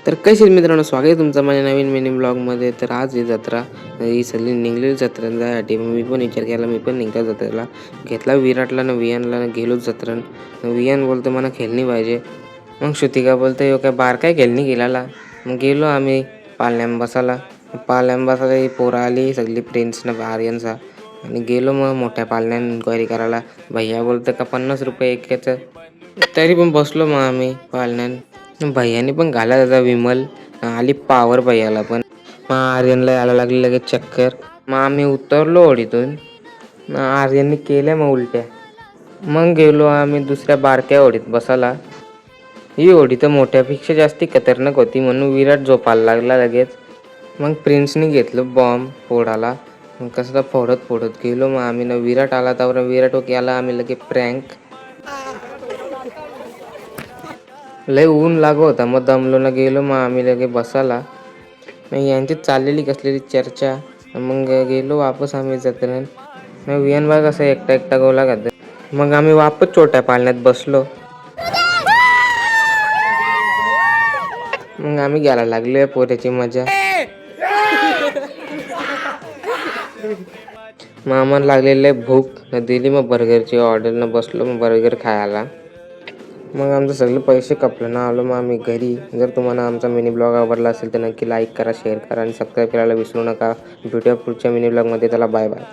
तर कसे मित्रांनो, स्वागत आहे तुमचं माझ्या नवीन मिनी ब्लॉगमध्ये. तर आज ही जत्रा, ही सगळी निघलेली जत्रा जायसाठी मी पण विचार केला, मी पण निघता जत्रेला. घेतला विराटला ना वियानला गेलो जत्रण. वियान बोलतो मला खेळणी पाहिजे. मग श्रुतिका बोलते यो काय बार काय खेळणी गेलाला. मग गेलो आम्ही पाळण्याम बसायला. ही पोरं आली सगळी प्रिन्सनं आर्यनचा. आणि गेलो मग मोठ्या पाळण्यान इन्क्वायरी करायला. भैया बोलतं का 50 रुपये एकाचं. तरी पण बसलो मग आम्ही पाळण्यान. भैयाने पण घाला त्याचा विमल. आली पावर भैयाला पण. मग आर्यनला यायला लागली लगेच चक्कर. मग आम्ही उतरलो होडीतून. आर्यनने केल्या मग उलट्या. मग गेलो आम्ही दुसऱ्या बारक्या होडीत बसायला. ही होडी तर मोठ्यापेक्षा जास्ती खतरनाक होती म्हणून विराट झोपायला लागला लगेच. मग प्रिन्सने घेतलं बॉम्ब फोडायला. मग कसं फोडत गेलो. मग आम्ही ना विराट आला तर विराट केला आम्ही लगेच प्रँक. लय ऊन लागत होता मग दमलो ना गेलो मग आम्ही लगे बसायला. मग यांची चाललेली कसलेली चर्चा. मग गेलो वापस आम्ही जत्रेन. मग वियान बाग असं एकटा गोला घात. मग आम्ही वापस छोट्या पाळण्यात बसलो. मग आम्ही घ्यायला लागले पोऱ्याची मजा. मग आम्हाला लागलेले भूक दिली मग बर्गरची ऑर्डर न बसलो मग बर्गर खायला. मग आमचं सगळे पैसे कपलं ना आलो मग आम्ही घरी. जर तुम्हाला आमचा मिनी ब्लॉग आवडला असेल तर नक्की लाईक करा, शेअर करा आणि सबस्क्राईब करायला विसरू नका. भेटूया पुढच्या मिनी ब्लॉगमध्ये. चला बाय बाय.